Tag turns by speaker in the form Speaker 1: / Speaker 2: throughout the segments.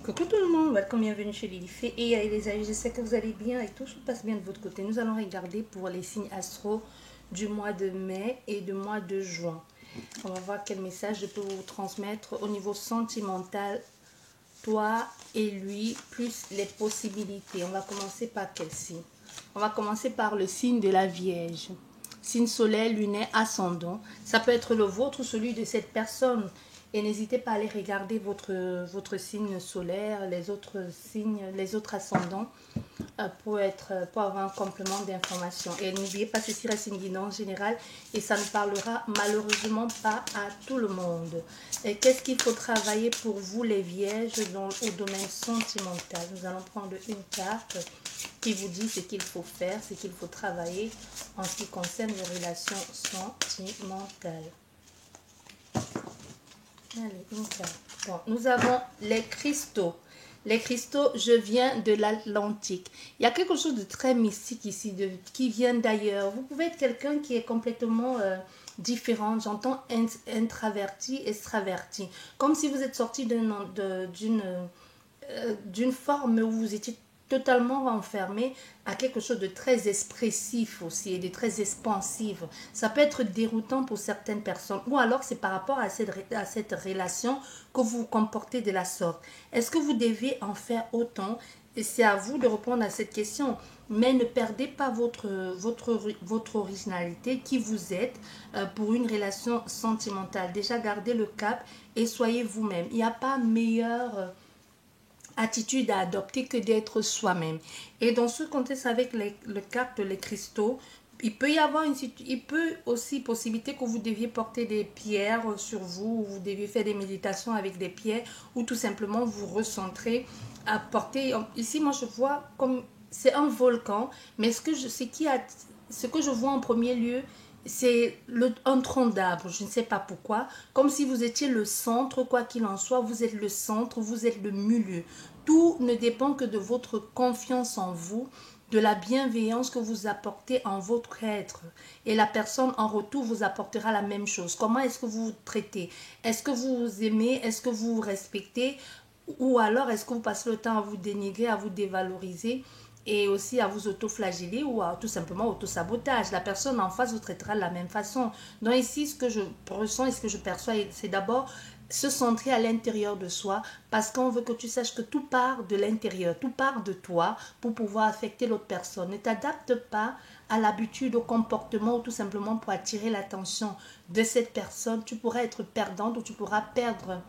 Speaker 1: Coucou tout le monde, welcome, bienvenue chez Lily Fée et les amis, j'espère que vous allez bien et tout se passe bien de votre côté. Nous allons regarder pour les signes astro du mois de mai et du mois de juin. On va voir quel message je peux vous transmettre au niveau sentimental, toi et lui, plus les possibilités. On va commencer par quel signe? On va commencer par le signe de la Vierge. Signe solaire, lunaire, ascendant. Ça peut être le vôtre ou celui de cette personne. Et n'hésitez pas à aller regarder votre signe solaire, les autres signes, les autres ascendants pour avoir un complément d'information. Et n'oubliez pas, ceci reste une guidance générale et ça ne parlera malheureusement pas à tout le monde. Et qu'est-ce qu'il faut travailler pour vous les Vierges au domaine sentimental? Nous allons prendre une carte qui vous dit ce qu'il faut faire, ce qu'il faut travailler en ce qui concerne les relations sentimentales. Allez, une carte. Bon, nous avons les cristaux. Les cristaux, je viens de l'Atlantique. Il y a quelque chose de très mystique ici, qui vient d'ailleurs. Vous pouvez être quelqu'un qui est complètement différent. J'entends intraverti, extraverti. Comme si vous êtes sorti d'une forme où vous étiez totalement renfermé à quelque chose de très expressif aussi et de très expansif. Ça peut être déroutant pour certaines personnes ou alors c'est par rapport à cette relation que vous vous comportez de la sorte. Est-ce que vous devez en faire autant? Et c'est à vous de répondre à cette question. Mais ne perdez pas votre originalité, qui vous êtes pour une relation sentimentale. Déjà, gardez le cap et soyez vous-même. Il n'y a pas meilleur attitude à adopter que d'être soi-même. Et dans ce contexte avec le cap, les cristaux, il peut y avoir aussi possibilité que vous deviez porter des pierres sur vous, ou vous deviez faire des méditations avec des pierres, ou tout simplement vous recentrer à porter. Ici, moi, je vois comme c'est un volcan, mais ce que je vois en premier lieu, c'est un tronc d'arbre, je ne sais pas pourquoi, comme si vous étiez le centre, quoi qu'il en soit, vous êtes le centre, vous êtes le milieu. Tout ne dépend que de votre confiance en vous, de la bienveillance que vous apportez en votre être. Et la personne en retour vous apportera la même chose. Comment est-ce que vous vous traitez? Est-ce que vous vous aimez? Est-ce que vous vous respectez? Ou alors est-ce que vous passez le temps à vous dénigrer, à vous dévaloriser et aussi à vous auto-flageller ou à tout simplement auto-sabotage? La personne en face vous traitera de la même façon. Donc ici, ce que je ressens et ce que je perçois, c'est d'abord se centrer à l'intérieur de soi parce qu'on veut que tu saches que tout part de l'intérieur, tout part de toi pour pouvoir affecter l'autre personne. Ne t'adapte pas à l'habitude, au comportement ou tout simplement pour attirer l'attention de cette personne. Tu pourras être perdante ou tu pourras perdre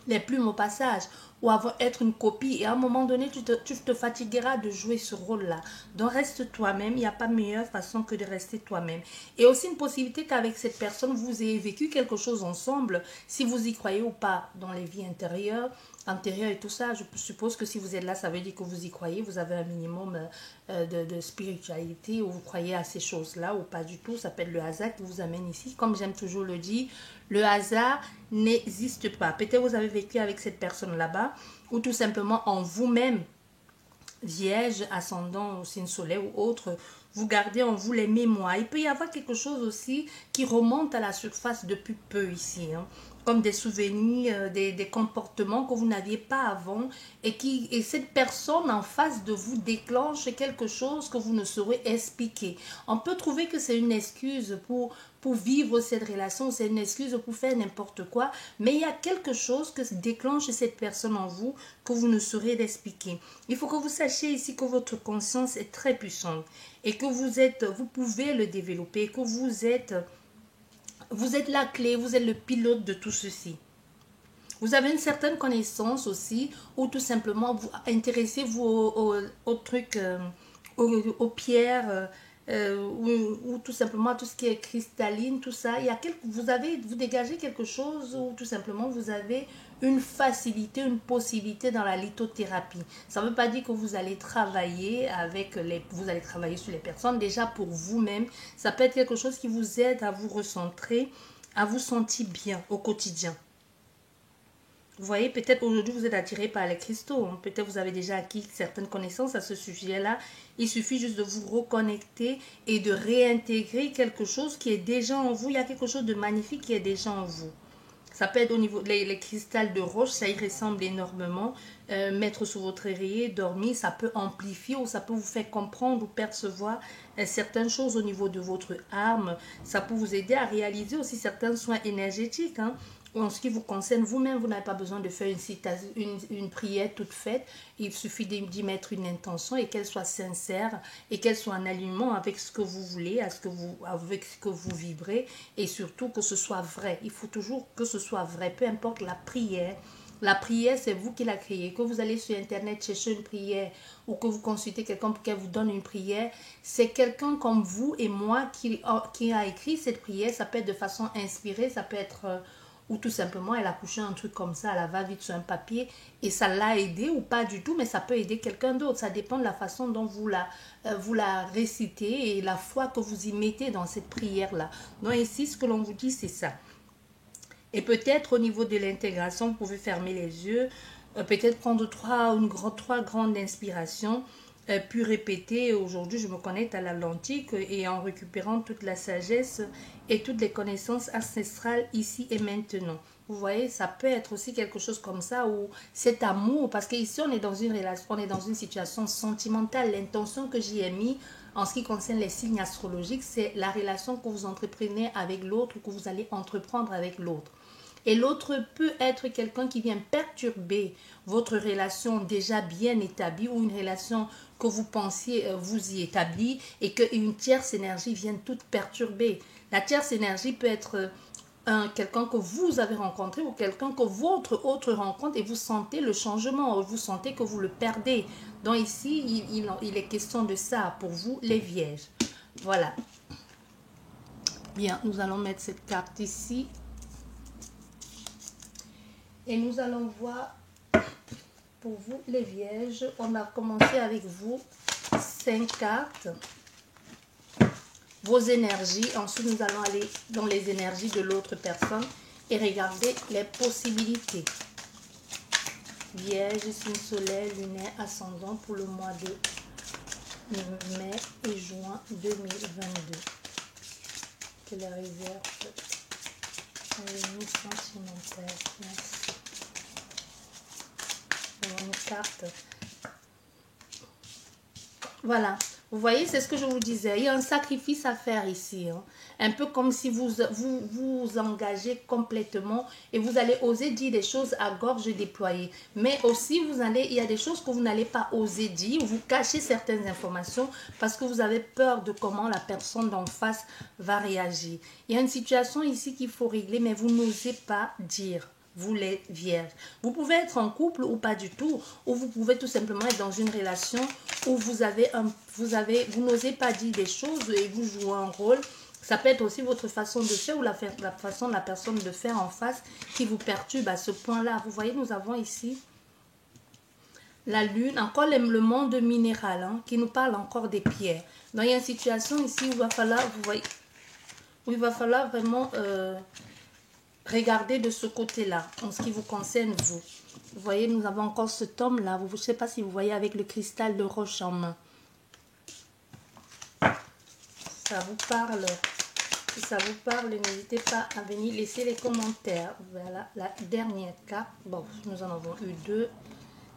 Speaker 1: les plumes au passage ou être une copie et à un moment donné tu te fatigueras de jouer ce rôle-là. Donc reste toi-même, il n'y a pas meilleure façon que de rester toi-même. Et aussi une possibilité qu'avec cette personne vous ayez vécu quelque chose ensemble, si vous y croyez ou pas dans les vies antérieures et tout ça. Je suppose que si vous êtes là, ça veut dire que vous y croyez, vous avez un minimum de spiritualité ou vous croyez à ces choses-là ou pas du tout. Ça peut être le hasard qui vous amène ici. Comme j'aime toujours le dire, le hasard n'existe pas. Peut-être vous avez vécu avec cette personne là-bas ou tout simplement en vous-même, Vierge, ascendant, signe solaire ou autre, vous gardez en vous les mémoires. Il peut y avoir quelque chose aussi qui remonte à la surface depuis peu ici, hein, comme des souvenirs, des comportements que vous n'aviez pas avant et cette personne en face de vous déclenche quelque chose que vous ne saurez expliquer. On peut trouver que c'est une excuse pour vivre cette relation, c'est une excuse pour faire n'importe quoi, mais il y a quelque chose que déclenche cette personne en vous que vous ne saurez l'expliquer. Il faut que vous sachiez ici que votre conscience est très puissante et que vous pouvez le développer, que vous êtes la clé, vous êtes le pilote de tout ceci. Vous avez une certaine connaissance aussi, ou tout simplement vous intéressez-vous aux trucs, aux pierres, ou tout simplement à tout ce qui est cristalline, tout ça. Vous dégagez quelque chose, ou tout simplement vous avez une facilité, une possibilité dans la lithothérapie. Ça ne veut pas dire que vous allez travailler vous allez travailler sur les personnes. Déjà pour vous-même, ça peut être quelque chose qui vous aide à vous recentrer, à vous sentir bien au quotidien. Vous voyez, peut-être aujourd'hui vous êtes attiré par les cristaux. Hein. Peut-être vous avez déjà acquis certaines connaissances à ce sujet-là. Il suffit juste de vous reconnecter et de réintégrer quelque chose qui est déjà en vous. Il y a quelque chose de magnifique qui est déjà en vous. Ça peut être au niveau les cristals de roche, ça y ressemble énormément. Mettre sous votre oreiller, dormir, ça peut amplifier ou ça peut vous faire comprendre ou percevoir certaines choses au niveau de votre âme. Ça peut vous aider à réaliser aussi certains soins énergétiques. Hein. En ce qui vous concerne, vous-même, vous n'avez pas besoin de faire une prière toute faite. Il suffit d'y mettre une intention et qu'elle soit sincère et qu'elle soit en alignement avec ce que vous voulez, avec ce que vous vibrez et surtout que ce soit vrai. Il faut toujours que ce soit vrai, peu importe la prière. La prière, c'est vous qui la créez. Que vous allez sur Internet chercher une prière ou que vous consultez quelqu'un pour qu'elle vous donne une prière, c'est quelqu'un comme vous et moi qui a écrit cette prière. Ça peut être de façon inspirée, ça peut être... ou tout simplement elle a couché un truc comme ça, elle va vite sur un papier et ça l'a aidé ou pas du tout, mais ça peut aider quelqu'un d'autre. Ça dépend de la façon dont vous la récitez et la foi que vous y mettez dans cette prière-là. Donc ici, ce que l'on vous dit, c'est ça. Et peut-être au niveau de l'intégration, vous pouvez fermer les yeux, peut-être prendre trois grandes inspirations, puis répéter. Aujourd'hui, je me connecte à l'Atlantique et en récupérant toute la sagesse et toutes les connaissances ancestrales ici et maintenant. Vous voyez, ça peut être aussi quelque chose comme ça, où cet amour, parce qu'ici on est dans une relation, on est dans une situation sentimentale. L'intention que j'y ai mis en ce qui concerne les signes astrologiques, c'est la relation que vous entreprenez avec l'autre ou que vous allez entreprendre avec l'autre. Et l'autre peut être quelqu'un qui vient perturber votre relation déjà bien établie ou une relation que vous pensiez vous y établir et qu'une tierce énergie vienne toute perturber. La tierce énergie peut être quelqu'un que vous avez rencontré ou quelqu'un que votre autre rencontre et vous sentez le changement, vous sentez que vous le perdez. Donc ici, il est question de ça pour vous, les vierges. Voilà. Bien, nous allons mettre cette carte ici. Et nous allons voir pour vous les vierges. On a commencé avec vous 5 cartes. Vos énergies. Ensuite, nous allons aller dans les énergies de l'autre personne et regarder les possibilités. Vierge, signe solaire, lunaire, ascendant pour le mois de mai et juin 2022. Que la réserve est sentimentale. Merci. Une carte. Voilà, vous voyez, c'est ce que je vous disais. Il y a un sacrifice à faire ici. Hein. Un peu comme si vous engagez complètement et vous allez oser dire des choses à gorge déployée. Mais aussi, il y a des choses que vous n'allez pas oser dire ou vous cachez certaines informations parce que vous avez peur de comment la personne d'en face va réagir. Il y a une situation ici qu'il faut régler, mais vous n'osez pas dire. Vous les vierges. Vous pouvez être en couple ou pas du tout, ou vous pouvez tout simplement être dans une relation où vous n'osez pas dire des choses et vous jouez un rôle. Ça peut être aussi votre façon de faire ou la façon de la personne de faire en face qui vous perturbe à ce point-là. Vous voyez, nous avons ici la lune, encore le monde minéral hein, qui nous parle encore des pierres. Donc il y a une situation ici où il va falloir, vous voyez, où il va falloir vraiment... regardez de ce côté-là, en ce qui vous concerne, vous. Vous voyez, nous avons encore ce tome-là. Je ne sais pas si vous voyez avec le cristal de roche en main. Ça vous parle. Si ça vous parle, n'hésitez pas à venir laisser les commentaires. Voilà la dernière carte. Bon, nous en avons eu 2.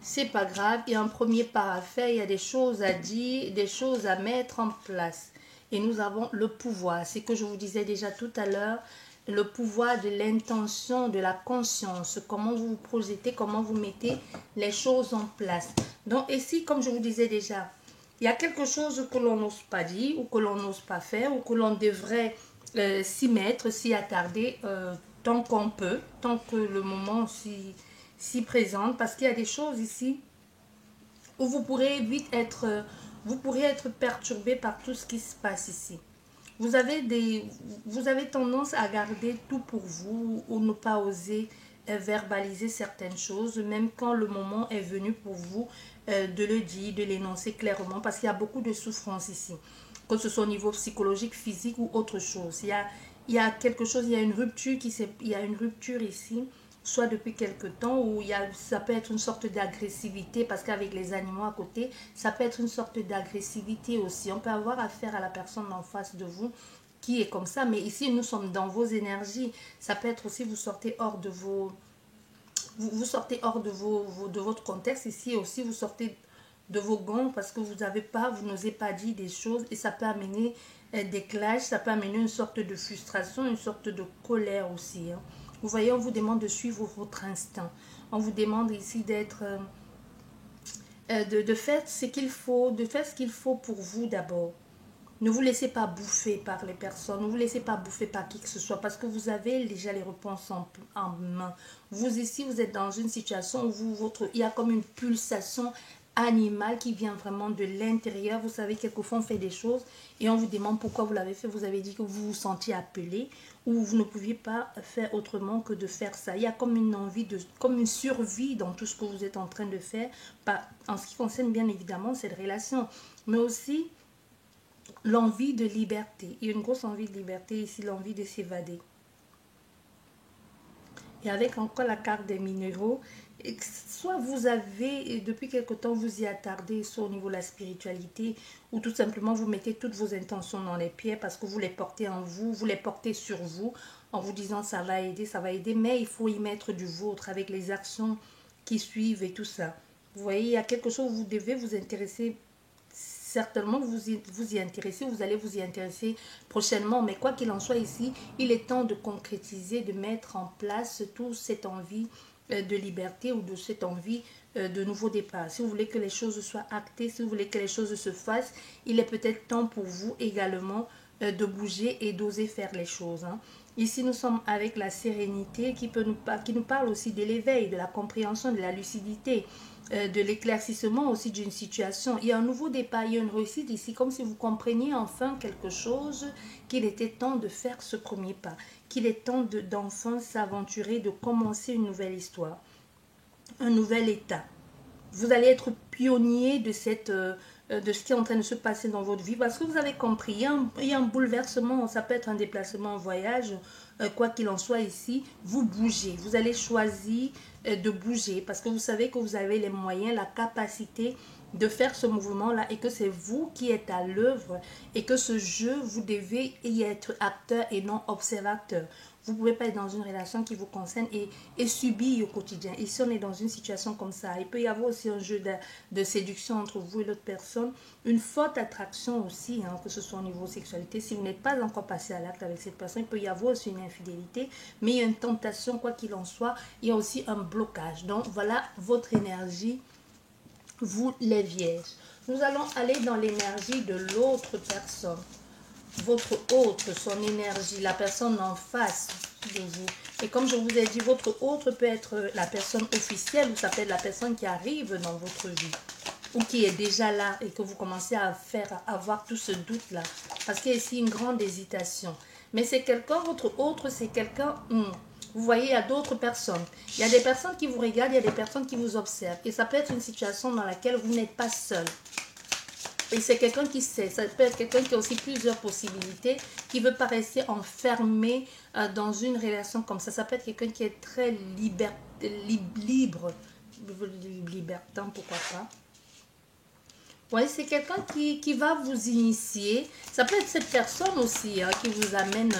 Speaker 1: C'est pas grave. Il y a un premier pas à faire. Il y a des choses à dire, des choses à mettre en place. Et nous avons le pouvoir. C'est ce que je vous disais déjà tout à l'heure. Le pouvoir de l'intention, de la conscience, comment vous vous projetez, comment vous mettez les choses en place. Donc ici, comme je vous disais déjà, il y a quelque chose que l'on n'ose pas dire ou que l'on n'ose pas faire ou que l'on devrait s'y mettre, s'y attarder tant qu'on peut, tant que le moment s'y présente, parce qu'il y a des choses ici où vous pourrez vite être, vous pourrez être perturbé par tout ce qui se passe ici. Vous avez tendance à garder tout pour vous ou ne pas oser verbaliser certaines choses, même quand le moment est venu pour vous de le dire, de l'énoncer clairement, parce qu'il y a beaucoup de souffrance ici, que ce soit au niveau psychologique, physique ou autre chose. Il y a quelque chose, il y a une rupture ici, soit depuis quelque temps, où ça peut être une sorte d'agressivité, parce qu'avec les animaux à côté, ça peut être une sorte d'agressivité aussi. On peut avoir affaire à la personne en face de vous qui est comme ça, mais ici nous sommes dans vos énergies. Ça peut être aussi vous sortez hors de vos... Vous sortez hors de, de votre contexte. Ici aussi, vous sortez de vos gonds parce que vous n'avez pas, vous n'osez pas dire des choses et ça peut amener des clashs, ça peut amener une sorte de frustration, une sorte de colère aussi. Hein. Vous voyez, on vous demande de suivre votre instinct. On vous demande ici d'être... de faire ce qu'il faut, de faire ce qu'il faut pour vous d'abord. Ne vous laissez pas bouffer par les personnes, ne vous laissez pas bouffer par qui que ce soit parce que vous avez déjà les réponses en main. Vous ici, vous êtes dans une situation où il y a comme une pulsation animale qui vient vraiment de l'intérieur. Vous savez, quelquefois on fait des choses et on vous demande pourquoi vous l'avez fait. Vous avez dit que vous vous sentiez appelé ou vous ne pouviez pas faire autrement que de faire ça. Il y a comme une envie, comme une survie dans tout ce que vous êtes en train de faire, en ce qui concerne bien évidemment cette relation, mais aussi l'envie de liberté. Il y a une grosse envie de liberté ici, l'envie de s'évader. Et avec encore la carte des minéraux, soit vous avez, depuis quelque temps, vous y attardez, soit au niveau de la spiritualité, ou tout simplement vous mettez toutes vos intentions dans les pierres parce que vous les portez en vous, vous les portez sur vous, en vous disant ça va aider, mais il faut y mettre du vôtre avec les actions qui suivent et tout ça. Vous voyez, il y a quelque chose où vous devez vous intéresser. Certainement, vous y intéressez, vous allez vous y intéresser prochainement. Mais quoi qu'il en soit ici, il est temps de concrétiser, de mettre en place toute cette envie de liberté ou de cette envie de nouveau départ. Si vous voulez que les choses soient actées, si vous voulez que les choses se fassent, il est peut-être temps pour vous également de bouger et d'oser faire les choses. Hein. Ici, nous sommes avec la sérénité qui nous parle aussi de l'éveil, de la compréhension, de la lucidité, de l'éclaircissement aussi d'une situation. Il y a un nouveau départ, il y a une réussite ici, comme si vous compreniez enfin quelque chose, qu'il était temps de faire ce premier pas, qu'il est temps d'enfin s'aventurer, de commencer une nouvelle histoire, un nouvel état. Vous allez être pionnier de ce qui est en train de se passer dans votre vie parce que vous avez compris, il y a un bouleversement, ça peut être un déplacement, un voyage, quoi qu'il en soit ici, vous bougez, vous allez choisir de bouger parce que vous savez que vous avez les moyens, la capacité de faire ce mouvement-là et que c'est vous qui êtes à l'œuvre et que ce jeu, vous devez y être acteur et non observateur. Vous ne pouvez pas être dans une relation qui vous concerne et subir au quotidien. Ici, on est dans une situation comme ça. Il peut y avoir aussi un jeu de séduction entre vous et l'autre personne. Une forte attraction aussi, hein, que ce soit au niveau sexualité. Si vous n'êtes pas encore passé à l'acte avec cette personne, il peut y avoir aussi une infidélité. Mais il y a une tentation, quoi qu'il en soit. Il y a aussi un blocage. Donc, voilà votre énergie, vous les vierges. Nous allons aller dans l'énergie de l'autre personne. Votre autre, son énergie, la personne en face de vous. Et comme je vous ai dit, votre autre peut être la personne officielle ou ça peut être la personne qui arrive dans votre vie ou qui est déjà là et que vous commencez à avoir tout ce doute-là. Parce qu'il y a ici une grande hésitation. Mais c'est quelqu'un, votre autre, c'est quelqu'un... Vous voyez, il y a d'autres personnes. Il y a des personnes qui vous regardent, il y a des personnes qui vous observent. Et ça peut être une situation dans laquelle vous n'êtes pas seul. Et c'est quelqu'un qui sait, ça peut être quelqu'un qui a aussi plusieurs possibilités, qui ne veut pas rester enfermé dans une relation comme ça. Ça peut être quelqu'un qui est très libre, libertin, pourquoi pas. Oui, c'est quelqu'un qui va vous initier. Ça peut être cette personne aussi qui vous amène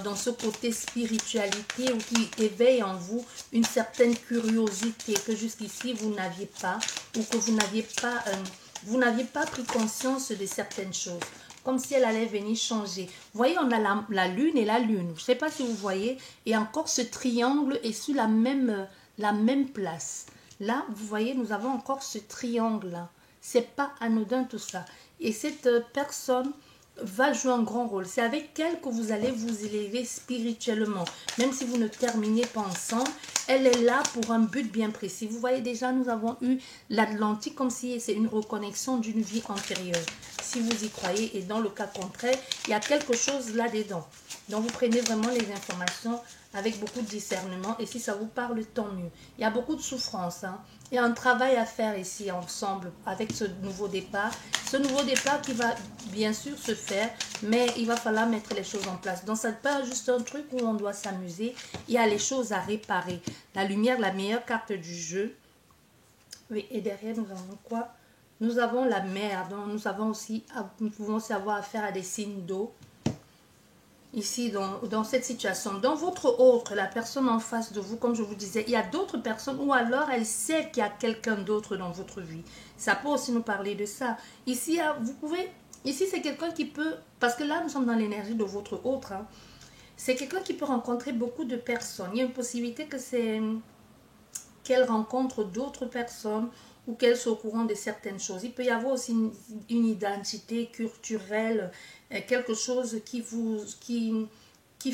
Speaker 1: dans ce côté spiritualité ou qui éveille en vous une certaine curiosité que jusqu'ici vous n'aviez pas ou que vous n'aviez pas pris conscience de certaines choses. Comme si elle allait venir changer. Vous voyez, on a la lune et la lune. Je ne sais pas si vous voyez. Et encore ce triangle est sur la même place. Là, vous voyez, nous avons encore ce triangle-là. C'est pas anodin tout ça. Et cette personne va jouer un grand rôle. C'est avec elle que vous allez vous élever spirituellement. Même si vous ne terminez pas ensemble, elle est là pour un but bien précis. Vous voyez déjà, nous avons eu l'Atlantique comme si c'est une reconnexion d'une vie antérieure. Si vous y croyez, et dans le cas contraire, il y a quelque chose là-dedans. Donc vous prenez vraiment les informations avec beaucoup de discernement et si ça vous parle, tant mieux. Il y a beaucoup de souffrance, hein. Il y a un travail à faire ici ensemble avec ce nouveau départ. Ce nouveau départ qui va bien sûr se faire, mais il va falloir mettre les choses en place. Donc ça n'est pas juste un truc où on doit s'amuser. Il y a les choses à réparer. La lumière, la meilleure carte du jeu. Oui, et derrière nous avons quoi? Nous avons la mer. Donc nous pouvons aussi avoir affaire à des signes d'eau. ici dans cette situation. Dans votre autre, la personne en face de vous, comme je vous disais, il y a d'autres personnes ou alors elle sait qu'il y a quelqu'un d'autre dans votre vie. Ça peut aussi nous parler de ça. Ici, vous pouvez, ici c'est quelqu'un qui peut, parce que là nous sommes dans l'énergie de votre autre, hein, c'est quelqu'un qui peut rencontrer beaucoup de personnes. Il y a une possibilité que c'est qu'elle rencontre d'autres personnes ou qu'elle soit au courant de certaines choses. Il peut y avoir aussi une identité culturelle, quelque chose qui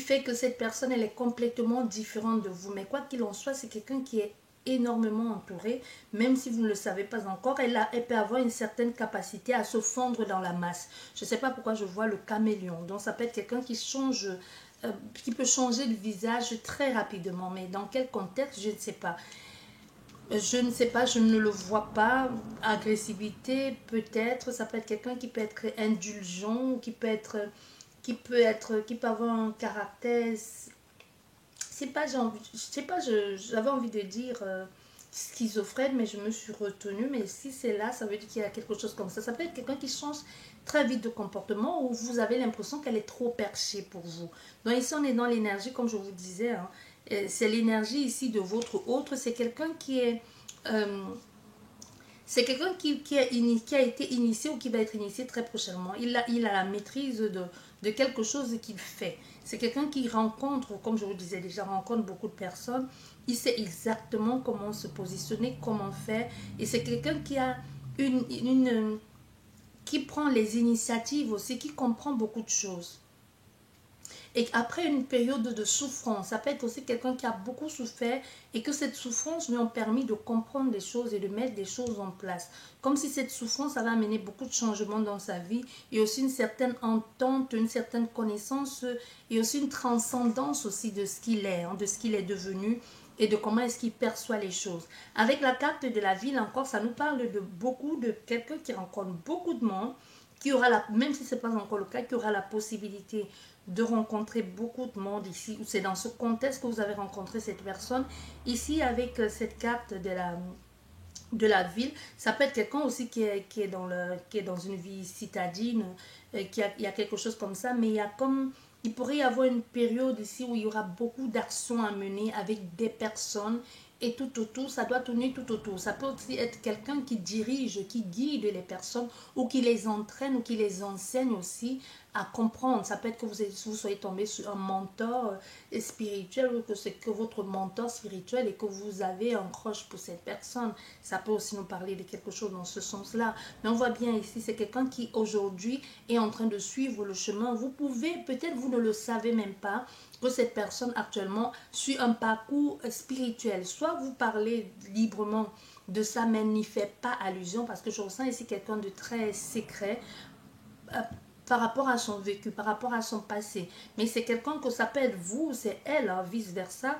Speaker 1: fait que cette personne elle est complètement différente de vous. Mais quoi qu'il en soit, c'est quelqu'un qui est énormément entouré, même si vous ne le savez pas encore, elle peut avoir une certaine capacité à se fondre dans la masse. Je ne sais pas pourquoi je vois le caméléon. Donc ça peut être quelqu'un qui change, qui peut changer de visage très rapidement. Mais dans quel contexte, je ne sais pas. Je ne sais pas, je ne le vois pas. Agressivité, peut-être. Ça peut être quelqu'un qui peut être indulgent, ou qui peut avoir un caractère. C'est pas, j'ai envie, je sais pas, j'avais envie de dire schizophrène, mais je me suis retenue. Mais si c'est là, ça veut dire qu'il y a quelque chose comme ça. Ça peut être quelqu'un qui change très vite de comportement ou vous avez l'impression qu'elle est trop perchée pour vous. Donc ici, on est dans l'énergie, comme je vous disais, hein. C'est l'énergie ici de votre autre. C'est quelqu'un qui est... euh, c'est quelqu'un qui a été initié ou qui va être initié très prochainement. Il a la maîtrise de quelque chose qu'il fait. C'est quelqu'un qui rencontre, comme je vous disais déjà, rencontre beaucoup de personnes. Il sait exactement comment se positionner, comment faire. Et c'est quelqu'un qui a qui prend les initiatives aussi, qui comprend beaucoup de choses. Et après une période de souffrance, ça peut être aussi quelqu'un qui a beaucoup souffert et que cette souffrance lui a permis de comprendre des choses et de mettre des choses en place. Comme si cette souffrance avait amené beaucoup de changements dans sa vie et aussi une certaine entente, une certaine connaissance et aussi une transcendance aussi de ce qu'il est, hein, de ce qu'il est devenu et de comment est-ce qu'il perçoit les choses. Avec la carte de la ville encore, ça nous parle de quelqu'un qui rencontre beaucoup de monde, qui aura même si ce n'est pas encore le cas, qui aura la possibilité de rencontrer beaucoup de monde ici. C'est dans ce contexte que vous avez rencontré cette personne. Ici, avec cette carte de la ville, ça peut être quelqu'un aussi qui est dans une vie citadine, il y a quelque chose comme ça, mais il pourrait y avoir une période ici où il y aura beaucoup d'actions à mener avec des personnes et tout autour, ça doit tourner tout autour. Ça peut aussi être quelqu'un qui dirige, qui guide les personnes ou qui les entraîne ou qui les enseigne aussi à comprendre. Ça peut être que vous soyez tombé sur un mentor spirituel ou que c'est que votre mentor spirituel et que vous avez un croche pour cette personne. Ça peut aussi nous parler de quelque chose dans ce sens-là. Mais on voit bien ici, c'est quelqu'un qui aujourd'hui est en train de suivre le chemin. Vous pouvez, peut-être vous ne le savez même pas, que cette personne actuellement suit un parcours spirituel. Soit vous parlez librement de ça, mais n'y fait pas allusion parce que je ressens ici quelqu'un de très secret par rapport à son vécu, par rapport à son passé. Mais c'est quelqu'un que ça peut être vous, c'est elle, hein, vice-versa.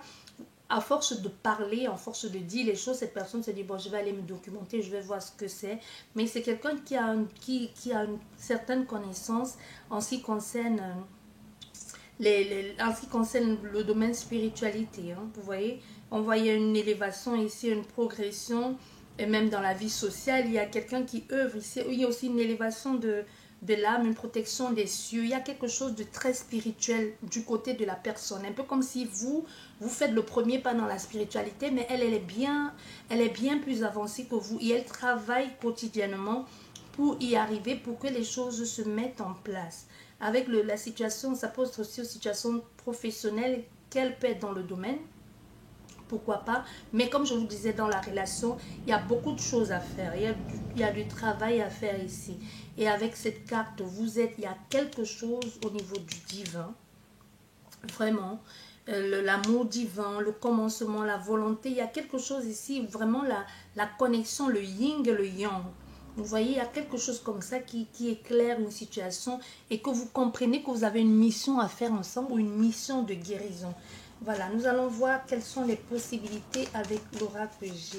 Speaker 1: À force de parler, à force de dire les choses, cette personne se dit, bon, je vais aller me documenter, je vais voir ce que c'est. Mais c'est quelqu'un qui a une certaine connaissance en ce qui concerne en ce qui concerne le domaine spiritualité, hein, vous voyez, on voyait une élévation ici, une progression, et même dans la vie sociale, il y a quelqu'un qui œuvre ici, il y a aussi une élévation de l'âme, une protection des cieux, il y a quelque chose de très spirituel du côté de la personne, un peu comme si vous faites le premier pas dans la spiritualité, mais elle est bien plus avancée que vous, et elle travaille quotidiennement pour y arriver, pour que les choses se mettent en place. Avec la situation, ça pose aussi aux situations professionnelles qu'elle peut être dans le domaine, pourquoi pas. Mais comme je vous disais, dans la relation, il y a beaucoup de choses à faire. Il y a du travail à faire ici. Et avec cette carte, il y a quelque chose au niveau du divin. Vraiment. L'amour divin, le commencement, la volonté. Il y a quelque chose ici, vraiment la connexion, le yin et le yang. Vous voyez, il y a quelque chose comme ça qui éclaire une situation et que vous comprenez que vous avez une mission à faire ensemble ou une mission de guérison. Voilà, nous allons voir quelles sont les possibilités avec l'oracle G.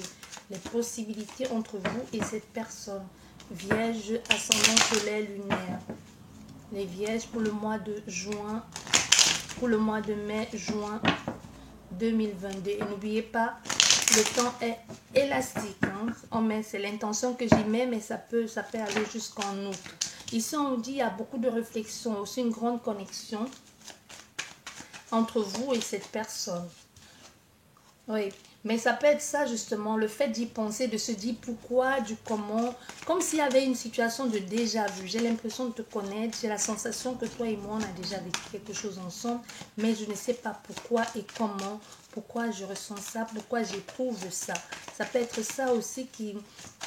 Speaker 1: Les possibilités entre vous et cette personne. Vierge, ascendant solaire, lunaire. Les vierges pour le mois de juin, pour le mois de mai, juin 2022. Et n'oubliez pas, le temps est élastique. Hein. C'est l'intention que j'y mets, mais ça peut aller jusqu'en août. Ici, on dit qu'il y a beaucoup de réflexion, aussi une grande connexion. entre vous et cette personne. Oui, mais ça peut être ça justement, le fait d'y penser, de se dire pourquoi, du comment, comme s'il y avait une situation de déjà vu. J'ai l'impression de te connaître, j'ai la sensation que toi et moi, on a déjà vécu quelque chose ensemble, mais je ne sais pas pourquoi et comment, pourquoi je ressens ça, pourquoi j'éprouve ça. Ça peut être ça aussi qui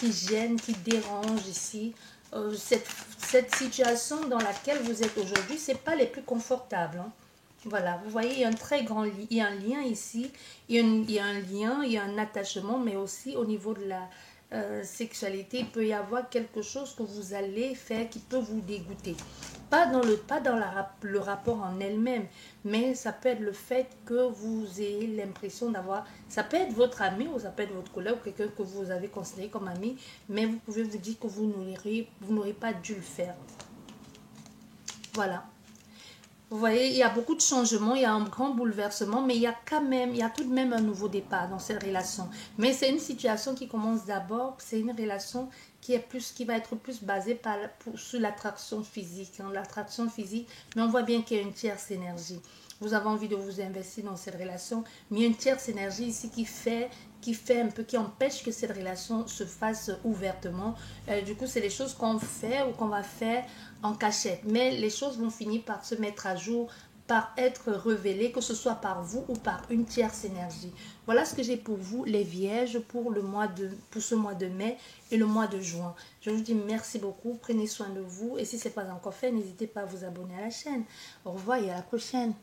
Speaker 1: gêne, qui dérange ici. Cette situation dans laquelle vous êtes aujourd'hui, c'est pas les plus confortables, hein. Voilà, vous voyez, il y a un très grand lien, il y a un lien ici, il y a un lien, il y a un attachement, mais aussi au niveau de la sexualité, il peut y avoir quelque chose que vous allez faire qui peut vous dégoûter. Pas dans le rapport en elle-même, mais ça peut être le fait que vous ayez l'impression d'avoir, ça peut être votre ami ou ça peut être votre collègue ou quelqu'un que vous avez considéré comme ami, mais vous pouvez vous dire que vous n'aurez pas dû le faire. Voilà. Vous voyez, il y a beaucoup de changements, il y a un grand bouleversement, mais il y a quand même, il y a tout de même un nouveau départ dans cette relation. Mais c'est une situation qui commence d'abord, c'est une relation qui va être plus basée sur l'attraction physique, hein, l'attraction physique, mais on voit bien qu'il y a une tierce énergie. Vous avez envie de vous investir dans cette relation, mais il y a une tierce énergie ici qui empêche que cette relation se fasse ouvertement. Du coup, c'est des choses qu'on fait ou qu'on va faire en cachette. Mais les choses vont finir par se mettre à jour, par être révélées, que ce soit par vous ou par une tierce énergie. Voilà ce que j'ai pour vous, les vierges, pour ce mois de mai et le mois de juin. Je vous dis merci beaucoup, prenez soin de vous. Et si ce n'est pas encore fait, n'hésitez pas à vous abonner à la chaîne. Au revoir et à la prochaine.